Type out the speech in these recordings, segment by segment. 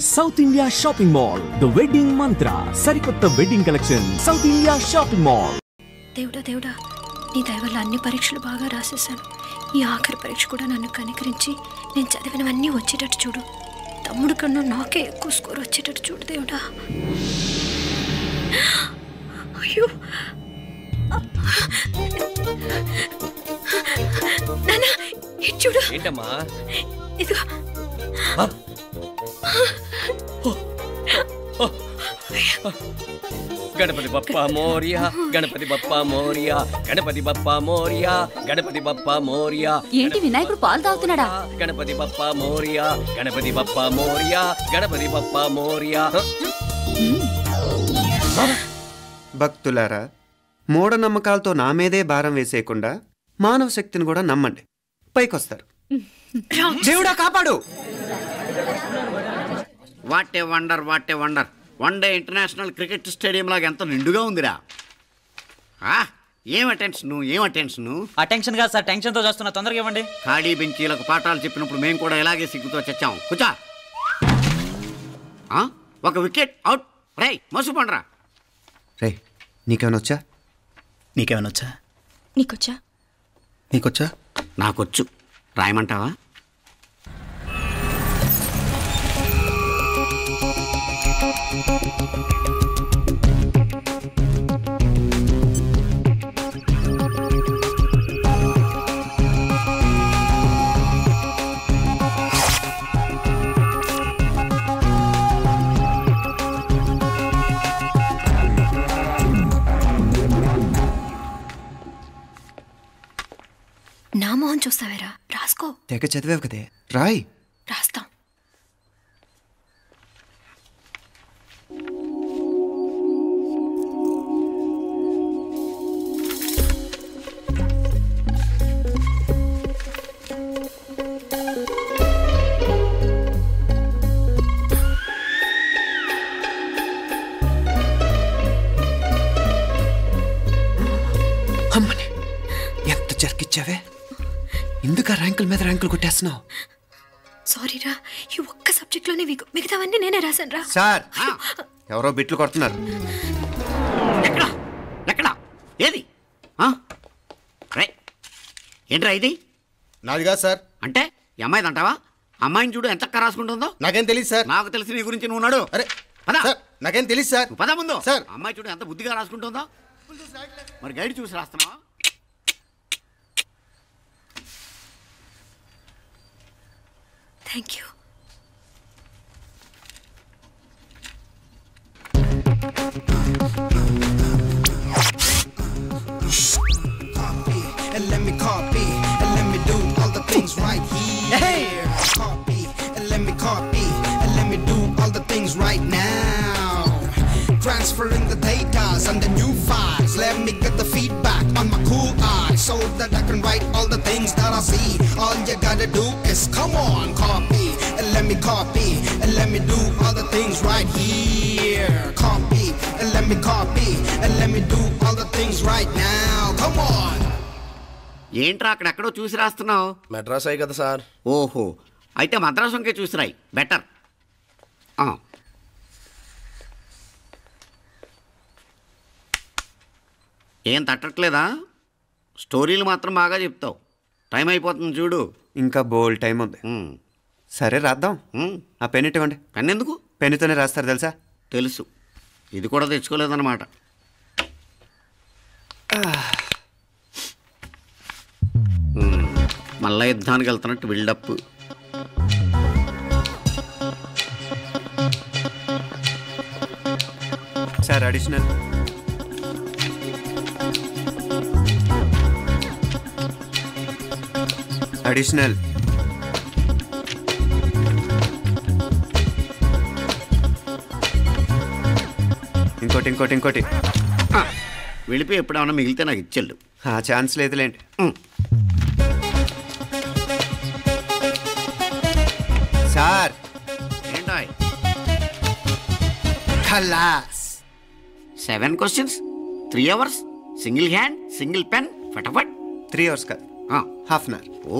South India shopping mall, the wedding మంత్ర, సరికొత్త wedding collection, south India shopping mall. దేవుడా నీ దయ వల్ల అన్ని పరీక్షలు బాగా రాసేసాను. ఈ ఆఖరి పరీక్ష కూడా నన్ను కనికరించి నేను చదివినవన్నీ వచ్చేటట్టు చూడు. తమ్ముడు కన్నా నాకే ఎక్కువ స్కోర్ వచ్చేటట్టు చూడు దేవుడా. అయ్యో నాన్న ఇది చూడు. ఏంటమ్మా? ఇదిగో గణపతి బప్పా మోరియా, గణపతి బప్పా మోరియా, గణపతి బప్పా మోరియా, గణపతి బప్పా మోరియా. ఏంటి వినాయకుడు పాలు తాగుతున్నాడా? గణపతి బప్పా మోరియా, గణపతి బప్పా మోరియా, గణపతి బప్పా మోరియా. భక్తులారా, మూఢనమ్మకాలతో నా మీదే భారం వేసేయకుండా మానవ శక్తిని కూడా నమ్మండి, పైకొస్తారు. దేవుడా కాపాడు. What a wonder, what a wonder. One day international cricket stadium లాగా ఎంత నిండుగా ఉందిరా. ఏం అటెన్షన్ అటెన్షన్ కాదు సార్, టెన్షన్తో చేస్తున్నా. తొందరగా ఇవ్వండి. ఖాళీ బెంచీలకు పాఠాలు చెప్పినప్పుడు మేము కూడా ఇలాగే సిగ్గుతో చచ్చాం. కూర్చో. ఒక వికెట్ అవుట్. రై మసు పండ్రా. రే నీకేమైనా వచ్చా? నీకేమైనా వచ్చా? నీకొచ్చా? నీకొచ్చా? నాకొచ్చు. రాయమంటావా? నా మోహన్ చూస్తావేరా, రాసుకో. తెగ చదివావు కదే, రాయ్. రాస్తాం. అమ్మని ఎంత జరికిచ్చావే, ఎందుకు ర్యాంకుల మీద ర్యాంకులు కొట్టేస్తున్నావు? సారీరా, ఈ ఒక్క సబ్జెక్ట్లోనే మిగతావన్నీ నేనే రాశాను రా. సార్, ఎవరో బిట్లు కొడుతున్నారు. ఎక్కడా ఏది? ఏంట్రా ఇది? నాది కాదు సార్. అంటే ఈ అమ్మాయిది అంటావా? అమ్మాయిని చూడు ఎంత రాసుకుంటుందో. నాకేం తెలియదు సార్. నాకు తెలిసి నీ గురించి నువ్వు నాడు. అరే పద. నాకేం తెలియదు సార్. పద ముందు. సార్, అమ్మాయి చూడు ఎంత బుద్ధిగా రాసుకుంటుందో. మరి గైడ్ చూసి రాస్తున్నావా? Thank you. And let me copy, and let me do all the things right here. Copy, and let me copy, and let me do all the things right now. Transferring the data and the new files. Let me get the feedback on my cool eyes so that I can write all the things that I see. All you gotta do is come on, copy, and let me copy, and let me do all the things right here. Copy, and let me copy, and let me do all the things right now. Come on. ఏంట్రా అక్కడెక్కడో చూసి రాస్తున్నావు? మెడ్రాస్ అయ్యి కదా sir. ఓహో, అయితే మద్రాసుకే చూసి రాయి, better. ఏం తట్టట్లేదా? స్టోరీలు మాత్రం బాగా చెప్తావు. టైం అయిపోతుంది చూడు. ఇంకా బోల్డ్ టైం ఉంది. సరే రాద్దాం. ఆ పెన్ ఇవ్వండి. పెన్ ఎందుకు? పెన్నుతోనే రాస్తారు తెలుసా? తెలుసు. ఇది కూడా తెచ్చుకోలేదన్నమాట. మళ్ళా యుద్ధానికి వెళ్తున్నట్టు బిల్డప్. Sir additional. అడిషనల్. ఇంకోటి ఇంకోటి ఇంకోటి. వెళ్ళిపోయి ఎప్పుడేమన్నా మిగిలితే నాకు ఇచ్చెళ్ళు. ఛాన్స్ లేదులేండి. సార్ ఏంటో ఖలాస్. 7 questions, 3 hours, single hand, single pen, ఫటాఫట్. 3 hours కాదు, half an hour. Oh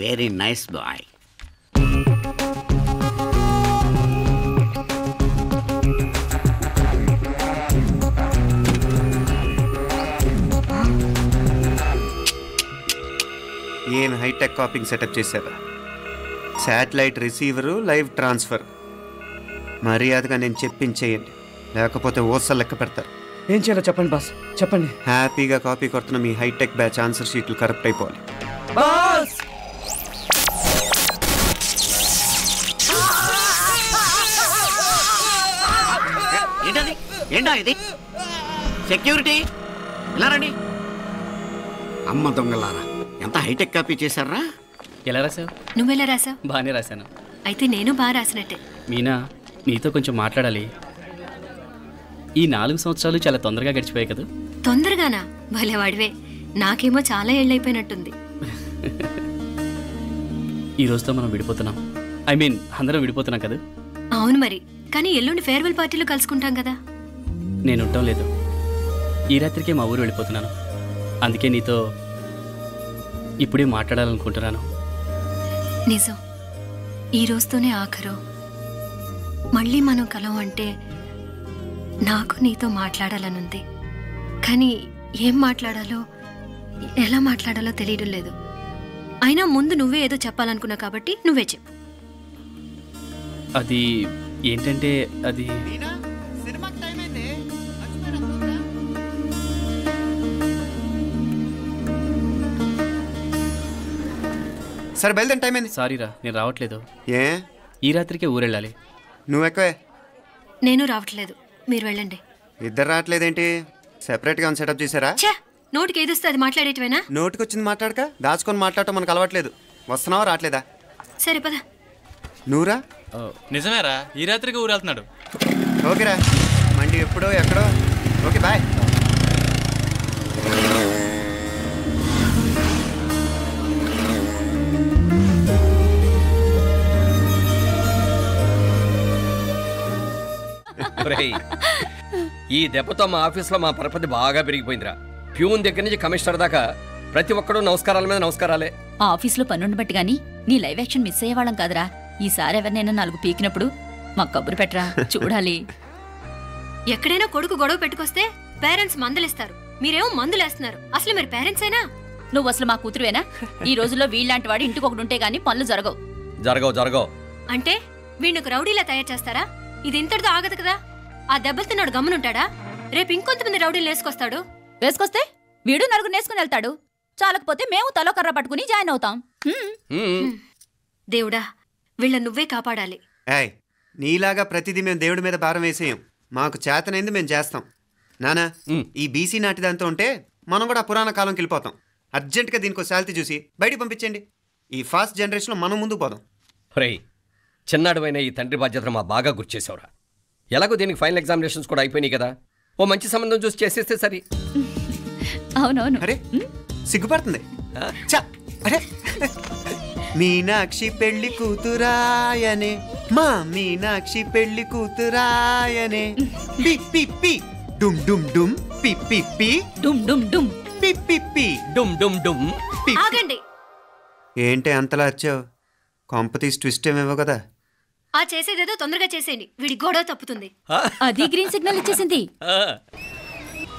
very nice boy. Copying setup చేశారు. Satellite receiver, live transfer. మర్యాదగా నేను చెప్పించేయండి, లేకపోతే ఓసలు లెక్క పెడతారు. ఏం చేయాలో చెప్పండి బాస్, చెప్పండి. హ్యాపీగా కాపీ కొడుతున్న మీ హైటెక్ బ్యాచ్ ఆన్సర్ షీట్లు కరెక్ట్ అయిపోవాలి. బాస్ ఏంటది? ఏంటా ఇది? సెక్యూరిటీ ఇలా రండి. అమ్మ దొంగలారా, ఎంత హైటెక్ కాపీ చేశారా? ఎలా రాసావు? నువ్వెలా రాసావు? బాగానే రాశాను. అయితే నేను బాగా రాసినట్టే. మీనా, నీతో కొంచెం మాట్లాడాలి. ఈ 4 సంవత్సరాలు చాలా తొందరగా గడిచిపోయాయి కదా? తొందరగానా? భలేవాడివే. నాకేమో చాలా ఏళ్ళైపోయినట్టుంది. ఈ రోజుతో మనం విడిపోతున్నాం. ఐ మీన్ అందరం విడిపోతున్నాం కదా? అవును మరి, కానీ ఎల్లుండి ఫేర్వెల్ పార్టీలో కలుసుకుంటాం కదా. నేను ఉండటం లేదు. ఈ రాత్రికే మా ఊరు వెళ్ళిపోతున్నాను. అందుకే నీతో ఇప్పుడే మాట్లాడాలనుకుంటున్నాను. నిజం, ఈ రోజుతోనే ఆఖరు. మళ్ళీ మనం కలం అంటే నాకు నీతో మాట్లాడాలనుంది. కానీ ఏం మాట్లాడాలో, ఎలా మాట్లాడాలో తెలియడం లేదు. అయినా ముందు నువ్వే ఏదో చెప్పాలనుకున్నావు కాబట్టి నువ్వే చెప్పు. అది ఏంటంటే అది సరే బయలుదేరి, టైం అయింది. సారీరా, నేను రావట్లేదు. ఏ? ఈ రాత్రికే ఊరెళ్ళాలి. నువ్వు ఎక్కువే. నేను రావట్లేదు, మీరు వెళ్ళండి. ఇద్దరు రావట్లేదేంటి? సెపరేట్గా సెటప్ చేశారా? ఛే, నోటికి ఏదొస్తే అది మాట్లాడేటివేనా? నోటికి వచ్చింది మాట్లాడక దాచుకొని మాట్లాడటం మనకు అలవాట్లేదు. వస్తున్నావా రావట్లేదా? సరే పద. నువ్వురా? నిజమేరా, ఈ రాత్రికి ఊరు వెళ్తున్నాడు. ఓకేరా, మండి ఎప్పుడో ఎక్కడో. Okay bye. ఈ దెబ్బతో మా ఆఫీస్లో మా పరపతి బాగా పెరిగిపోయిందిరా. ప్యూన్ దగ్గర నుంచి కమిషనర్ దాకా ప్రతి ఒక్కడు నమస్కారాల మీద నమస్కారాలే. ఆ ఆఫీస్లో పనుండి బట్టి గానీ నీ లైవ్ యాక్షన్ మిస్ అయ్యేవాళ్ళం కాదురా. ఈసారి ఎవరినైనా 4 పీకినప్పుడు మాకు కబురు పెట్టరా, చూడాలి. ఎక్కడైనా కొడుకు గొడవ పెట్టుకొస్తే పేరెంట్స్ మందులేస్తారు, మీరేమో మందులేస్తున్నారు. అసలు మీరు పేరెంట్స్ అయినా? నువ్వు అసలు మా కూతురువేనా? ఈ రోజుల్లో వీళ్ళలాంటి వాడు ఇంటికి ఒకటి ఉంటే గానీ పనులు జరగవు. జరగవు అంటే వీణ్ణకు రౌడీలా తయారు చేస్తారా? ఇది ఇంతటితో ఆగదు కదా. ఆ దెబ్బలు తిన్నాడు గమ్మునుంటాడా? రేపు ఇంకొంతమంది రౌడీలు వేసుకొస్తాడు. వేసుకొస్తే వీడు 4 నేసుకుని వెళ్తాడు. చాలకపోతే మేము తలో కర్ర పట్టుకుని జాయిన్ అవుతాం. దేవుడా, వీళ్ళ నువ్వే కాపాడాలి. ఏయ్, నీలాగా ప్రతిదీ మేము దేవుడి మీద భారం వేసేయం. మాకు చేతనైంది మేము చేస్తాం. నానా, ఈ బీసీ నాటి దాంతో ఉంటే మనం కూడా పురాణ కాలంకి వెళ్ళిపోతాం. అర్జెంటుగా దీనికి శాలిటీ చూసి బయటికి పంపించండి. ఈ ఫాస్ట్ జనరేషన్లో మనం ముందుకు పోదాం. రేయ్, చిన్నాడువైన ఈ తండ్రి బాధ్యతను మా బాగా గుర్చేసావురా. ఎలాగో దీనికి ఫైనల్ ఎగ్జామినేషన్స్ కూడా అయిపోయినాయి కదా, ఓ మంచి సంబంధం చూసి చేసేస్తే సరి. అవునవును. అరే సిగ్గుపడుతుంది. అరే, మీనాక్షి పెళ్లి కూతురాయనే, మా మీనాక్షి పెళ్లి కూతురాయనే. పి పి పి డుమ్ డుమ్ డుమ్, పి పి పి డుమ్ డుమ్ డుమ్, పి పి పి డుమ్ డుమ్ డుమ్. ఆగండి. ఏంటి అంతలా వచ్చావు? కాంపతీస్ ట్విస్ట్ ఏమేవో కదా. ఆ చేసేదేదో తొందరగా చేసేయండి, వీడి గొడవ తప్పుతుంది. అది గ్రీన్ సిగ్నల్ ఇచ్చేసింది.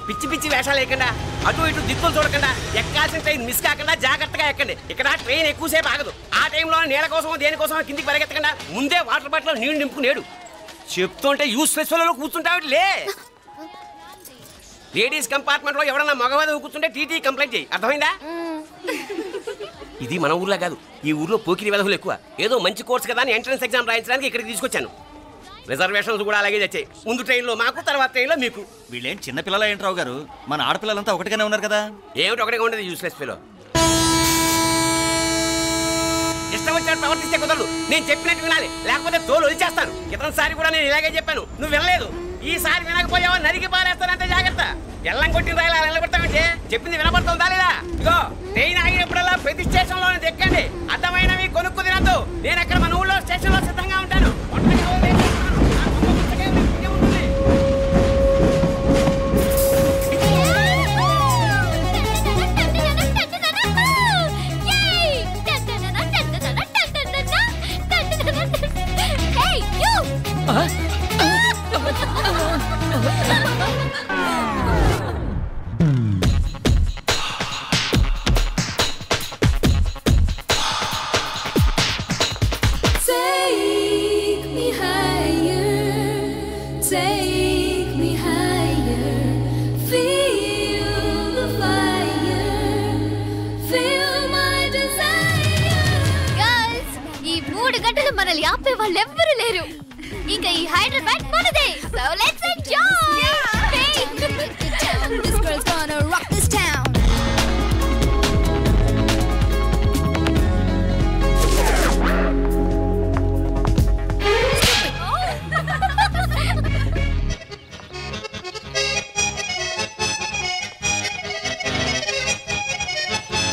పిచ్చి పిచ్చి వేషాలు లేకుండా, అటు ఇటు దిక్కులు చూడకుండా, ఎక్కాల్సిన ట్రైన్ మిస్ కాకుండా జాగ్రత్తగా ఎక్కండి. ఇక్కడ ట్రైన్ ఎక్కువసేపు ఆగదు. ఆ టైంలో నీళ్ళ కోసం దేనికోసం కిందికి పరిగెత్తకుండా ముందే వాటర్ బాటిల్ నీళ్లు నింపుకునేడు. చెప్తుంటే యూస్లెస్ లో కూర్చుంటావు. లే, లేడీస్ కంపార్ట్మెంట్ లో ఎవడన్నా మగవాది కూర్చుంటే టీటీ కంప్లైంట్ చేయి. అర్థమైందా? ఇది మన ఊర్లో కాదు, ఈ ఊర్లో పోకిరి వెధవులు ఎక్కువ. ఏదో మంచి కోర్స్ కదా అని ఎంట్రన్స్ ఎగ్జామ్ రాయించడానికి ఇక్కడికి తీసుకొచ్చాను. రిజర్వేషన్స్ కూడా అలాగే తెచ్చాయి. ముందు ట్రైన్లో మాకు, తర్వాత ట్రైన్లో మీకు. వీళ్ళేం చిన్నపిల్లలు ఏంటి రావు గారు? మన ఆడపిల్లలంతా ఒకటిగానే ఉన్నారు కదా. ఏమిటి ఒకటిగా ఉండేది యూస్లెస్ ఫెలో? ఇష్టం వచ్చినట్టు ప్రవర్తిస్తే కుదరదు. నేను చెప్పినట్టు వినాలి, లేకపోతే తోలు వదిలేస్తాను. క్రితంసారి కూడా నేను ఇలాగే చెప్పాను, నువ్వు వినలేదు. ఈసారి వినకపోయావా నరికి పారేస్తానంటే జాగ్రత్త. ఎల్లం కొట్టిన రాయలా నిలబడతామంటే చెప్పింది వినపడుతుందా లేదా? ఇగో ట్రైన్ ఆగినప్పుడల్లా ప్రతి స్టేషన్ లో ఎక్కండి. అర్థమైనవి కొనుక్కు తినద్దు. నేను అక్కడ మన ఊళ్ళో స్టేషన్ లో సిద్ధంగా ఉంటాను. మనల్ని ఆపే వాళ్ళు ఎవ్వరూ లేరు. ఇంకా ఈ హైదరాబాద్ మనదే. So let's enjoy. This girl's gonna rock this town.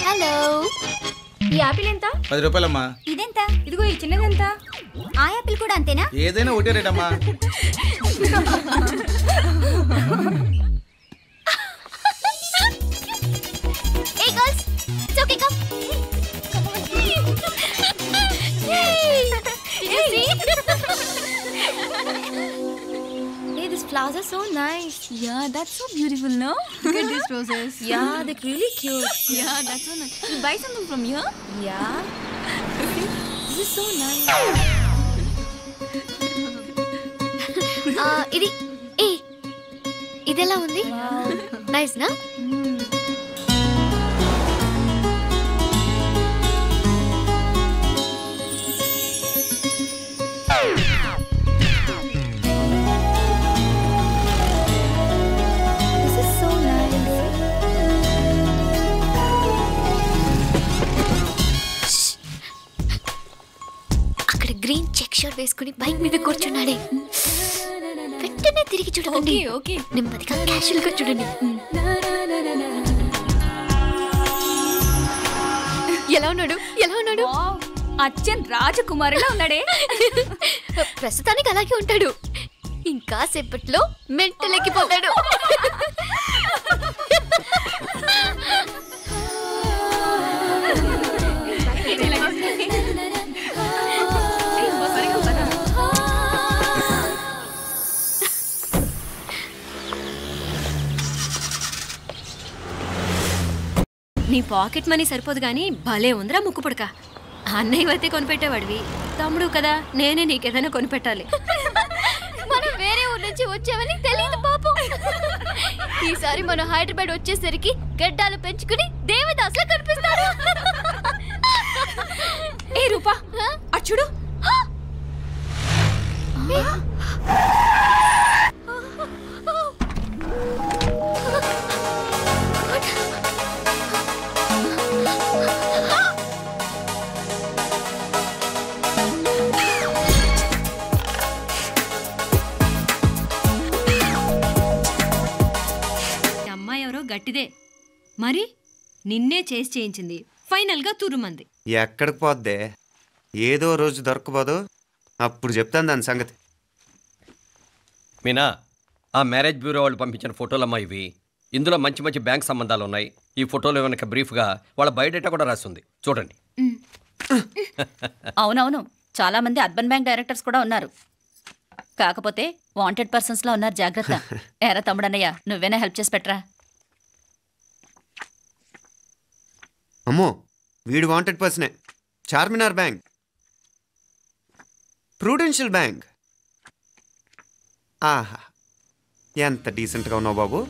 Hello, ఈ యాపిల్ ఎంత? 10 రూపాయలమ్మా. ఇదెంత? ఇదిగో ఈ చిన్నదెంత? ఆ యాపిల్ కూడా అంతేనా? ఏదైనా ఒకటే రేట్ అమ్మా. Hey girls, it's okay, come. Yay! Did you see? Hey, these flowers are so nice. Yeah, that's so beautiful, no? Look at these roses. Yeah, they're really cute. Yeah, that's so nice. You buy something from here? Yeah. This is so nice. ఇది ఎలా ఉంది? Nice నా? అక్కడ green check shirt వేసుకుని bike మీద కూర్చున్నాడే, వెంటనే తిరిగి చూడండి. ఓకే నెమ్మదిగా క్యాషువల్ గా చూడండి. ఎలా ఉన్నాడు? ఎలా ఉన్నాడు? అచ్చన్ రాజకుమారులా ఉన్నాడే. ప్రస్తుతానికి అలాగే ఉంటాడు, ఇంకా సేపట్లో మెంటలెక్కిపోతాడు. నీ పాకెట్ మనీ సరిపోదు గానీ భలే ఉందిరా ముక్కు పుడక. అన్నయ్య అయితే కొనిపెట్టేవాడివి, తమ్ముడు కదా నేనే నీకేదైనా కొనిపెట్టాలి. మనం వేరే ఊరు నుంచి వచ్చామని తెలియదు పాపం. ఈసారి మనం హైదరాబాద్ వచ్చేసరికి గడ్డాలు పెంచుకుని దేవదాసులా కనిపిస్తాడు. ఏ రూపా అచ్చుడు, అమ్మాయి ఎవరో గట్టిదే మరి, నిన్నే చేసి చేయించింది. ఫైనల్ గా తురుమంది. ఎక్కడికి పోద్దే? ఏదో రోజు దొరకపోదు, అప్పుడు చెప్తాను దాని సంగతి. మీనా, ఆ మ్యారేజ్ బ్యూరో వాళ్ళు పంపించిన ఫోటోలమ్మా ఇవి. ఇందులో మంచి మంచి బ్యాంక్ సంబంధాలు ఉన్నాయి. ఈ ఫోటోలు వెనక బ్రీఫ్గా వాళ్ళ బయోడేటా కూడా రాస్తుంది, చూడండి. అవునవును, చాలా మంది అర్బన్ బ్యాంక్ డైరెక్టర్స్ కూడా ఉన్నారు. కాకపోతే వాంటెడ్ పర్సన్స్ లో ఉన్నారు, జాగ్రత్త. ఎరా తమ్ముడన్నయ్య, నువ్వేనా హెల్ప్ చేసి పెట్టరా? అమ్మో, వీడు వాంటెడ్ పర్సనే. Charminar bank, prudential bank. ఆహా, ఎంత డీసెంట్గా ఉన్నావు బాబు.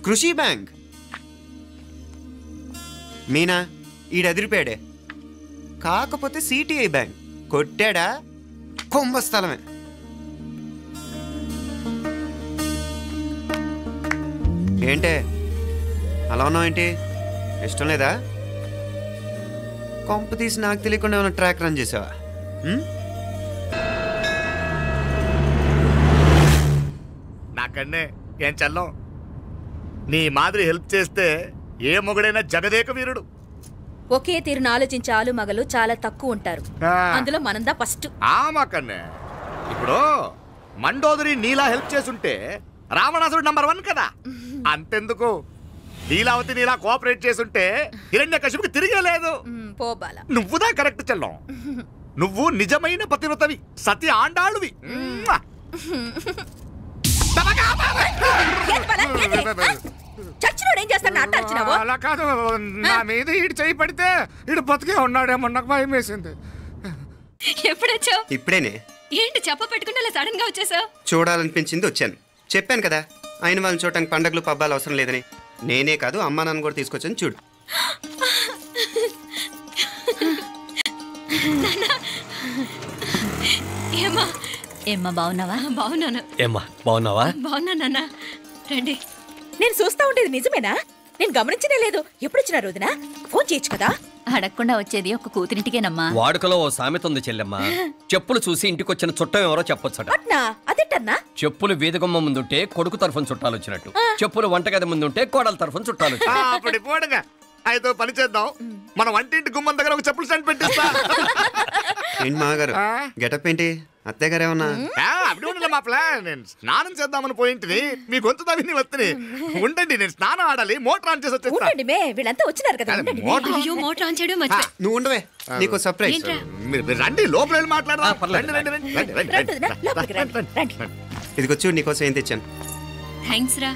కృషి బ్యాంక్. మీనా, ఈడెదిరిపాడే. కాకపోతే సిటిఐ బ్యాంక్ కొట్టాడా కుంభస్థలమే. ఏంటే అలా ఉన్నావు? ఏంటి ఇష్టం లేదా? కొంప తీసి నాకు తెలియకుండా ఏమైనా ట్రాక్ రన్ చేసావా? నాకన్నే ఏం చల్లం, నీ మాదిరి హెల్ప్ చేస్తే ఏ మొగుడైనా జగదేక వీరుడు. ఒకే తీరును ఆలోచించే ఆలు మగలు చాలా తక్కువ ఉంటారు, అందులో మనందా ఫస్ట్. మాకన్నే ఇప్పుడు మండోదరి నీలా హెల్ప్ చేసుంటే రావణాసుడు నంబర్ 1 కదా. అంతెందుకు, లీలావతి నీలా కోఆపరేట్ చేసుంటే హిరణ్యకశిపుకి తిరిగే లేదు. నువ్వుదా కరెక్ట్ చల్లం. నువ్వు నిజమైన పతివ్రతవి, సతి ఆండాళ్ళువి. అలా కాదు, నా మీద ఈడు చేయి పడితే ఈడు బతికే ఉన్నాడేమో నాకు భయం వేసింది. ఎప్పుడొచ్చావు? ఇప్పుడేనే. ఏంటి చెప్ప పెట్టుకుంటే అలా సడన్ గా వచ్చేసావు? చూడాలనిపించింది వచ్చాను. చెప్పాను కదా, ఆయన వాళ్ళని చూడటానికి పండగలు పబ్బాలు అవసరం లేదని. నేనే కాదు, అమ్మా నాన్న కూడా తీసుకొచ్చాను చూడు. ఏమ్మా బాగున్నావా? బాగున్నాను. ఏమ్మా బాగున్నావా? బాగున్నానన్నా. రండి. నేను చూస్తా ఉండేది నిజమేనా? నేను గమనించనే లేదు. ఎప్పుడొచ్చినా రోజున ఫోన్ చేయొచ్చు కదా. అడగకుండా వచ్చేది ఒక కూతురింటికేనమ్మా. వాడుకలో ఓ సామెత ఉంది చెల్లెమ్మ. చెప్పులు చూసి ఇంటికొచ్చిన చుట్టం ఎవరో చెప్పొచ్చట. అదేటన్నా? చెప్పులు వీధగుమ్మ ముందుంటే కొడుకు తరఫున చుట్టాలు వచ్చినట్టు, చెప్పులు వంటగది ముందుంటే కోడల తరఫున చుట్టాలు వచ్చినట్టు. అయితే పని చేద్దాం, మన వంటింటి గుమ్మం దగ్గర ఒక చెప్పులు స్టాండ్ పెట్టిస్తా. ఏంటి మామగారు గెటప్ ఏంటి? అత్తయ్య గారు ఏమన్నా? అప్పుడు ఉండలే మా ప్లాన్. నేను స్నానం చేద్దామని పోయింటిని, మీ గొంతు తవ్వి వస్తుంది. ఉండండి, నేను స్నానం ఆడాలి, మోటార్ ఆన్ చేసి వచ్చేస్తా. వీళ్ళంతా వచ్చినారు కదా. మోటార్ ఆన్ చేయడం మర్చిపోయా. నువ్వు ఉండవే, నీకు సర్ప్రైజ్. మీరు రండి, లోపల వెళ్ళి మాట్లాడదాం. ఇదిగో చూడు, నీకోసం ఏం తెచ్చాను. థ్యాంక్స్ రా.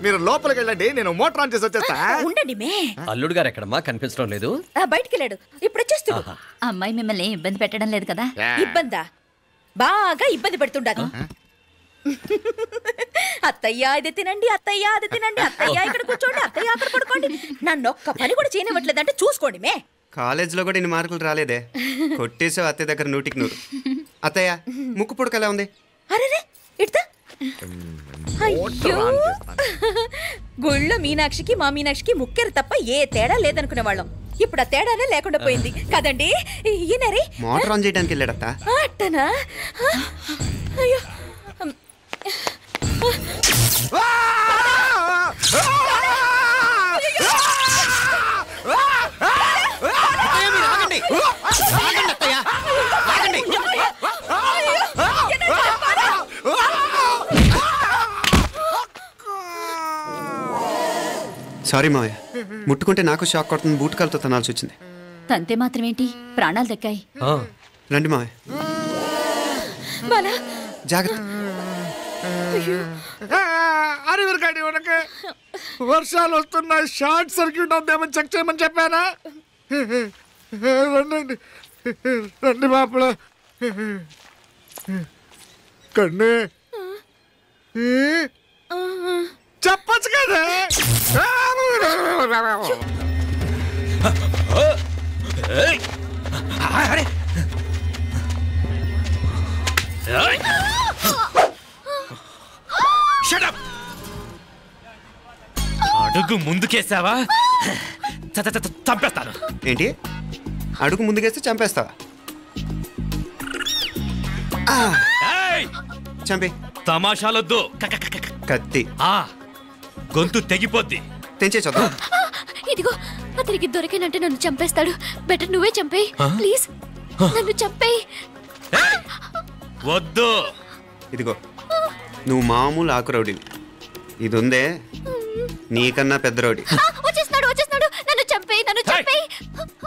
మీరు లోపలికి వెళ్ళండి, నేను మోటార్ ఆన్ చేసి వచ్చేస్తా. ఉండండి మే. అల్లుడు గారు ఎక్కడమ్మా? కనిపించడం లేదు. బయటికి వెళ్ళాడు, ఇప్పుడు వచ్చేస్తాడు. అమ్మాయి మిమ్మల్ని ఇబ్బంది పెట్టడం లేదు కదా? ఇబ్బందా? బాగా ఇబ్బంది పెడుతుండదు. అత్తయ్య ఇది తినండి, అత్తయ్య అది తినండి, అత్తయ్య ఇక్కడ కూర్చోండి, అత్తయ్య అక్కడ పడుకోండి. నన్ను ఒక్క పని కూడా చేయనివ్వట్లేదంటే చూసుకోండి మే. కాలేజీలో కూడా ఇన్ని మార్కులు రాలేదే. కొట్టేసావు అత్తయ్య దగ్గర 100కి 100. అత్తయ్య ముక్కు పుడక ఎలా ఉంది? అరే ఇడతా. అయ్యో, గుళ్ళో మీనాక్షికి మా మీనాక్షికి ముక్కెరు తప్ప ఏ తేడా లేదనుకునే వాళ్ళం. ఇప్పుడు ఆ తేడానే లేకుండా పోయింది కదండి. ఈయనరే మోటార్ ఆన్ చేయడానికి వెళ్ళాడత్తా. అట్టనా? అయ్యో, సారీ మావయ్య, ముట్టుకుంటే నాకు షాక్ కొడుతుంది. బూట్ కాలుతో తనాల్సి వచ్చింది. తంతే మాత్రమేంటి, ప్రాణాలు దక్కాయి. రండి మావయ్య, జాగ్రత్త. అరివిరకాడి ఉనకే వర్షాలు వస్తున్నాయి, షార్ట్ సర్క్యూట్ అవుతామని చెక్ చేయమని చెప్పానా? రండి రండి మాపల. కన్నే చెప్పచ్చు కదా. అడుగు ముందుకేసావా చంపేస్తాను. ఏంటి? అడుగు ముందుకేస్తే చంపేస్తావా? చంపి. తమాషాలొద్దు. కత్తి గొంతు తెగిపోద్ది. తెంచే చదువు. ఇదిగో అతనికి దొరికినంటే నన్ను చంపేస్తాడు. బెటర్ నువ్వే చంపేయి ప్లీజ్. నన్ను చంపేయి. వద్దు. ఇదిగో నువ్వు మామూలు ఆకు రౌడీవి, ఇది ఉందే నీకన్నా పెద్ద రౌడీ. వచ్చేస్తున్నాడు నన్ను చంపేయి.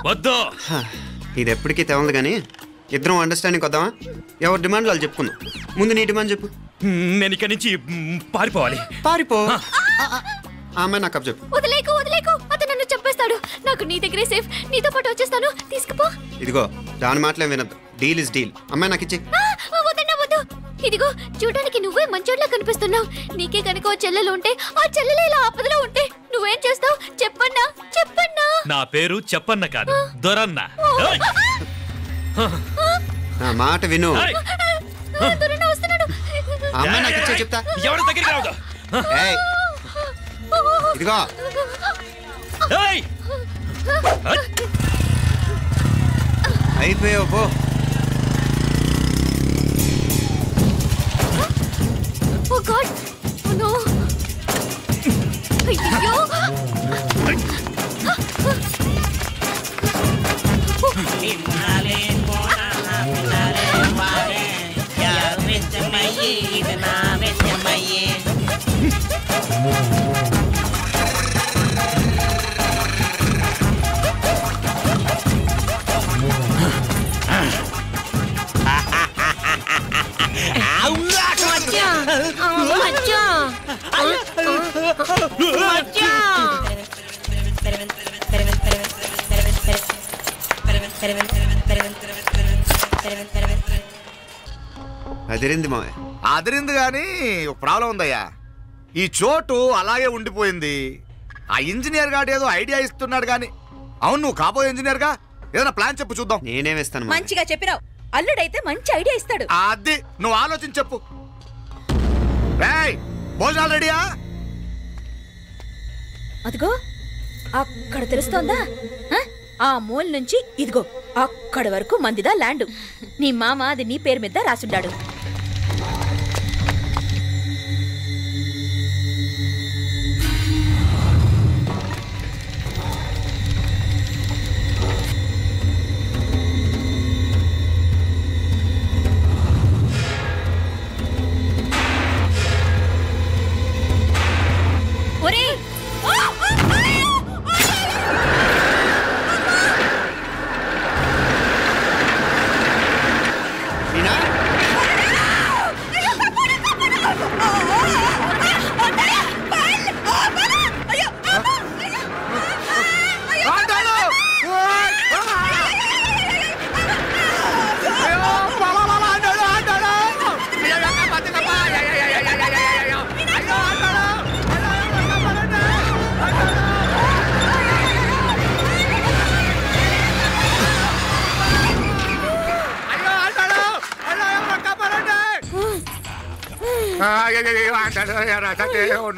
వద్దు. ఇది ఎప్పటికీ తెవలదు కానీ ఇద్దరం అండర్స్టాండింగ్ వద్దామా? ఎవరి డిమాండ్లు వాళ్ళు చెప్పుకుందాం. ముందు నీ డిమాండ్ చెప్పు. నేను ఇక్కడి నుంచి పారిపోవాలి. పారిపో. అమ్మాయి నాకు చెప్పు. వదిలేకు అతను నన్ను చంపేస్తాడు. నాకు నీ దగ్గరే సేఫ్. నీతో పాటు వచ్చేస్తాను, తీసుకుపో. ఇదిగో దాని మాటలే వినద్దు. Deal is deal. అమ్మాయి నాకు ఇచ్చి. వద్దు. ఇదిగో చూడడానికి నువ్వే మంచోట్లా కనిపిస్తున్నావు. నీకే కనుక ఓ చెల్లెలు ఉంటే, ఆ చెల్లెలు ఇలా ఆపదలో ఉంటే నువ్వేం చేస్తావు చెప్పన్నా? నా పేరు చెప్పన్న కాదు, దొరన్న. నా మాట విను. వస్తున్నాడు. అమ్మాయి నాకు ఇచ్చే చెప్తా. ఎవరి దగ్గరికి రావద్దు. ఇదిగో అయిపోయావు పో. Oh God! Oh no! అయ్యో! అదిరింది మావయ్య. అదిరింది కానీ ఒక ప్రాబ్లం ఉందయ్యా. ఈ చోటు అలాగే ఉండిపోయింది. ఆ ఇంజనీర్ గాడు ఏదో ఐడియా ఇస్తున్నాడు కానీ. అవును, నువ్వు కాబోయే ఇంజనీర్ గా ఏదైనా ప్లాన్ చెప్పు చూద్దాం. నేనేమిస్తాను. మంచిగా చెప్పినావు. అల్లుడైతే మంచి ఐడియా ఇస్తాడు. అది నువ్వు ఆలోచించి చెప్పు. భోజనాలు రెడీయా? అదిగో అక్కడ తెలుస్తోందా? ఆ మూల నుంచి ఇదిగో అక్కడి వరకు మందిదా ల్యాండ్. నీ మామ అది నీ పేరు మీద రాసుండాడు.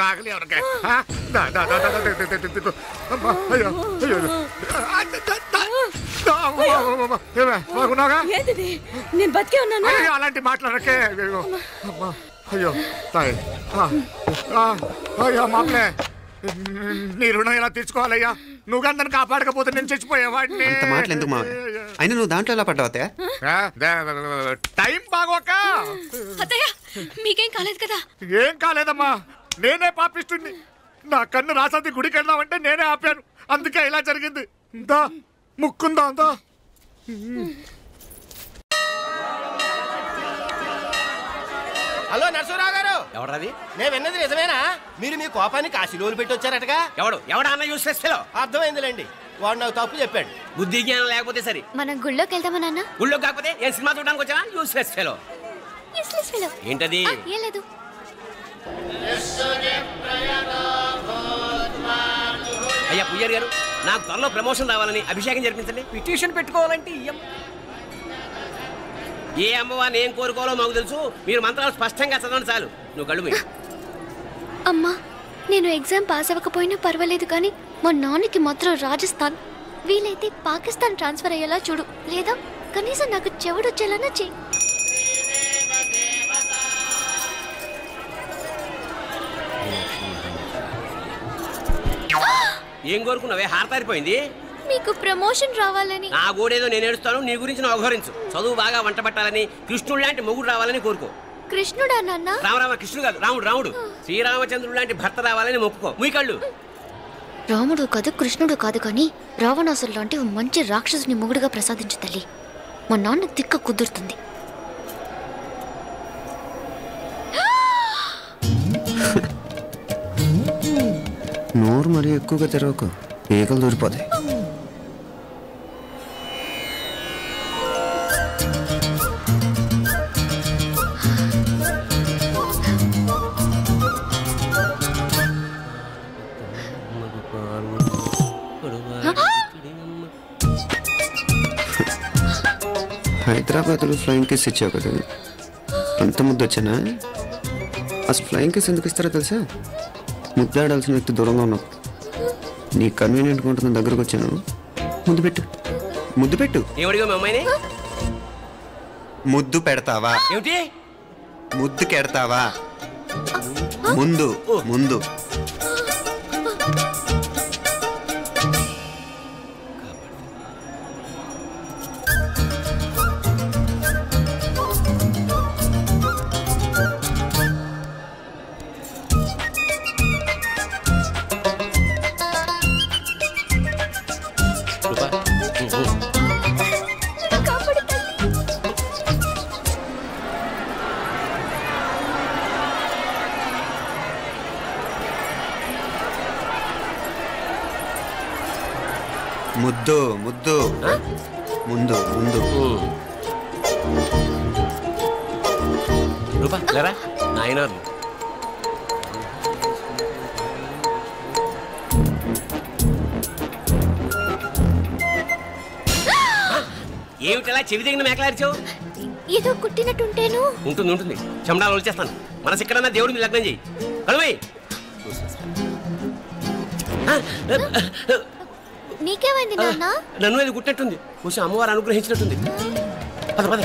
నాగలి ఎవరికే నేను బతికే ఉన్నాను. అలాంటి మాట్లాడకే. అయ్యో తాయి అయ్యో మామలే, నీ రుణం ఎలా తీర్చుకోవాలయ్యా? నువ్వు అందరిని కాపాడకపోతే నేను చచ్చిపోయేవాడిని. అంత మాటలు ఎందుకు మావయ్య? అయినా నువ్వు దాంట్లో ఎలా పడ్డావు? టైం బాగోక. మీకేం కాలేదు కదా? ఏం కాలేదమ్మా, నేనే పాపిస్తుంది. నా కన్ను రాసాది గుడికి వెళ్దామంటే నేనే ఆపాను, అందుకే ఇలా జరిగింది. దా ముక్కుందా అంతా. హలో నరసరావు గారు. ఎవరది? నేను విన్నది నిజమేనా? మీరు మీ కోపానికి కాశీలోలు పెట్టి వచ్చారటగా? ఎవడా అన్న యూస్లెస్ ఫెలో. అర్థమైందిలేండి, వాడు నాకు తప్పు చెప్పాడు. బుద్ధి జ్ఞానం లేకపోతే సరే. మనం గుళ్ళోకి వెళ్దామా నాన్న? గుళ్ళోకి కాకపోతే ఏం సినిమా చూడడానికి వచ్చావా? Useless fellow. ఏంటది? ఏం లేదు. అయ్యా పుయ్యర్ గారు, నాకు త్వరలో ప్రమోషన్ రావాలని అభిషేకం జరిపించండి. పిటిషన్ పెట్టుకోవాలంటే ఏ అమ్మవారిని ఏం కోరుకోవాలో మాకు తెలుసు. మీరు మంత్రాలు స్పష్టంగా చదవండి చాలు. నువ్వు కళ్ళు మీ. అమ్మా, నేను ఎగ్జామ్ పాస్ అవ్వకపోయినా పర్వాలేదు, కానీ మా నాన్నకి మాత్రం రాజస్థాన్, వీలైతే పాకిస్తాన్ ట్రాన్స్ఫర్ అయ్యేలా చూడు. లేదా కనీసం నాకు చెవుడొచ్చేలానా చెయ్యి. ఏం కోరుకున్నావే? హారతారిపోయింది. మీకు ప్రమోషన్ రావాలని. నా గోడేదో నేను ఏడుస్తాను, నీ గురించి నువ్వు అవహరించు. చదువు బాగా వంట పట్టాలని, కృష్ణుడు లాంటి మొగుడు రావాలని కోరుకో. కృష్ణుడా నాన్న? రామరామ కృష్ణుడు కాదు, రాముడు. శ్రీరామచంద్రుడు లాంటి భర్త రావాలని మొక్కుకో. మీ కళ్ళు. రాముడు కాదు, కృష్ణుడు కాదు, కానీ రావణాసురు లాంటి మంచి రాక్షసుని మొగుడుగా ప్రసాదించు తల్లి. మా నాన్న తిక్క కుదురుతుంది. నోరు మరీ ఎక్కువగా తెరవకు, ఈకలు దూరిపోతాయి. హైదరాబాద్లో ఫ్లయింగ్ కేస్ ఇచ్చావు కదా, అంత ముద్దు వచ్చానా? అసలు ఫ్లయింగ్ కేస్ ఎందుకు ఇస్తారో తెలుసా? ముద్దాడాల్సిన వ్యక్తి దూరంగా ఉన్నావు. నీ కన్వీనియంట్గా ఉంటుంది, దగ్గరకు వచ్చాను. ముద్దు పెట్టు, ముద్దు పెట్టు. ముద్దు పెడతావా? ఏమిటి? ముద్దు కెడతావా? ముందు ముందు. ముద్దు ముద్దు ముందు ముందు. రూపా లేరా నాయన. ఏమిటలా చెవి దగ్గర మేకలారిచావు? ఏదో కుట్టినట్టుంటేను. ఉంటుంది ఉంటుంది, చెమడాలు వచ్చేస్తాను. మనసు ఎక్కడన్నా దేవుడి మీద లగ్నం చేయి. కలువై నీకేమైంది నాన్న? నన్ను అది కుట్టినట్టుంది, కొంచెం అమ్మవారు అనుగ్రహించినట్టుంది. పద పద.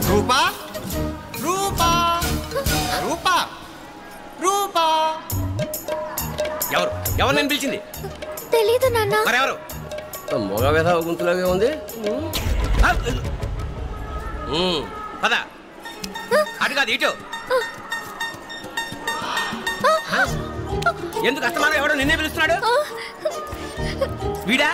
రూపా రూపా రూపా రూపా. ఎవరు నేను పిలిచింది? తెలీదు నాన్న. మరెవరు? మొగ వేధ గుంతులాగే ఉంది. పద. అటు కాదు ఇటు. ఎందుకు అస్తమానం ఎవడో నిన్నే పిలుస్తున్నాడు? వీడా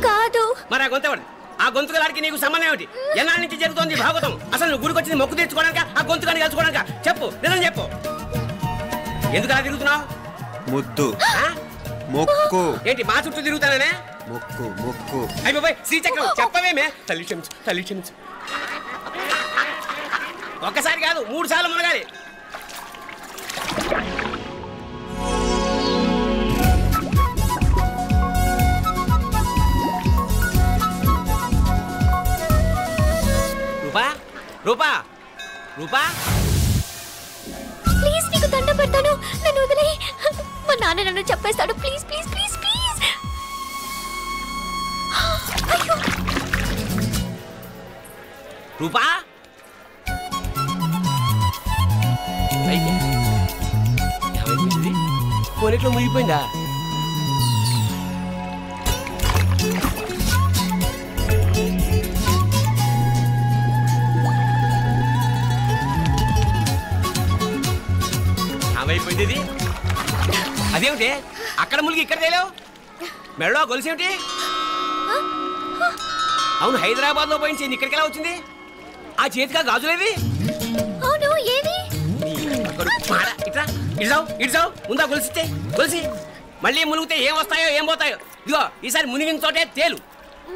కాదు. మరి ఆ గొంతు ఎవడు? ఆ గొంతుగాడికి నీకు సంబంధం ఏమిటి? ఎన్నాళ్ళ నుంచి జరుగుతోంది భాగవతం? అసలు నువ్వు గుడికి వచ్చింది మొక్కు తీర్చుకోవడానిక, ఆ గొంతుగాని కలుసుకోవడానిక? చెప్పు, నిజం చెప్పు. ఎందుకు అలా తిరుగుతున్నావు? ముద్దు మొక్కు. ఏంటి మా చుట్టూ తిరుగుతానే? మొక్కు మొక్కు. అయిపోయి శ్రీచక్రం చెప్పవేమే? తల్లి క్షమించు, తల్లి క్షమించు. ఒక్కసారి కాదు 3 సార్లు మునగాలి. రూపా రూపా రూపా, ప్లీజ్ నీకు దండ పెడతాను, నన్ను వదిలే. మా నాన్న నన్ను చెప్పేస్తాడు. Please please please please. Rupa కొనిట్లో మునిగిపోయిందా? ఏమైపోయింది ఇది? అదేమిటి అక్కడ మునిగి ఇక్కడ తేలేవు? మెడలో గొలుసేమిటి? అవును, హైదరాబాద్ లో పోయించి ఇక్కడికి ఎలా వచ్చింది? ఆ చేతిగా గాజులేవి? అవును, ఏవి? ఇట్రా ఇడ్సావు ఇడ్సావు, ముందా గొలిసితే గొలిసి. మళ్ళీ మునిగితే ఏం వస్తాయో ఏం పోతాయో. ఇదిగో ఈసారి మునిగిన తోటే తేలు.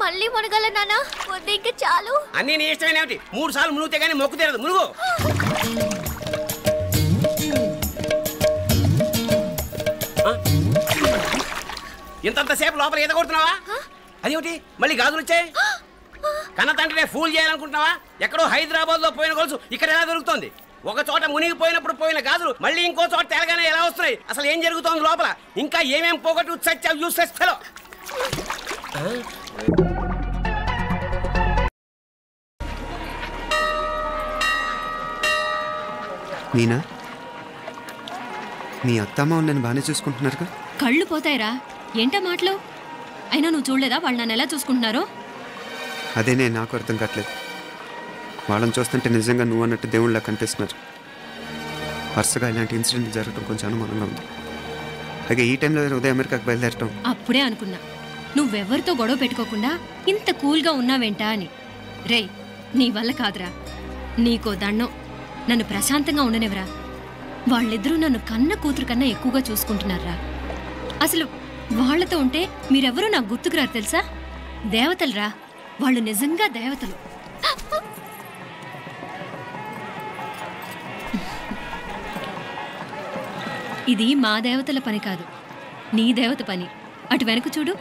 మళ్ళీ మునగల నాన్న, వద్దు ఇంకా చాలు. అన్నీ నీ ఇష్టమైన ఏమిటి? 3 సార్లు మునిగితే కానీ మొక్కు తీరదు. మునుగు. ఇంతంతసేపు లోపల ఈత కొడుతున్నావా? అదేమిటి మళ్ళీ గాజులు వచ్చాయి? కన్న తండ్రినే ఫూల్ చేయాలనుకుంటున్నావా? ఎక్కడో హైదరాబాద్ లో పోయిన గొలుసు ఇక్కడ ఎలా దొరుకుతుంది? ఒక చోట మునిగిపోయినప్పుడు పోయిన గాజులు మళ్ళీ ఇంకో చోట తేలగానే ఎలా వస్తున్నాయి? అసలు ఏం జరుగుతోంది లోపల? ఇంకా ఏమేం పోగొట్టు చచ్చావు యూస్లెస్ ఫెలో. మీనా, మీ అత్తమ్మ నన్ను బాగానే చూసుకుంటున్నారుగా? కళ్ళు పోతాయిరా, ఏంటా మాటలు? అయినా నువ్వు చూడలేదా వాళ్ళు నన్ను ఎలా చూసుకుంటున్నారో? అదేనే నాకు అర్థం కావట్లేదు. వాళ్ళని చూస్తుంటే నిజంగా నువ్వు అన్నట్టు దేవుళ్ళ కనిపిస్తున్నారు. వరుసగా ఇలాంటి ఇన్సిడెంట్ జరగడం కొంచెం అనుమానంగా ఉంది. అలాగే ఈ టైంలో ఉదయం అమెరికాకు బయలుదేరటం. అప్పుడే అనుకున్నా నువ్వెవరితో గొడవ పెట్టుకోకుండా ఇంత కూల్గా ఉన్నావేంటా అని. రేయ్, నీ వల్ల కాదురా. నీకో దండం, నన్ను ప్రశాంతంగా ఉండనివరా. వాళ్ళిద్దరూ నన్ను కన్న కూతురు కన్నా ఎక్కువగా చూసుకుంటున్నారా. అసలు వాళ్లతో ఉంటే మీరెవరూ నాకు గుర్తుకురారు తెలుసా? దేవతలురా వాళ్ళు, నిజంగా దేవతలు. ఇది మా దేవతల పని కాదు, నీ దేవత పని. అటు వెనక చూడు.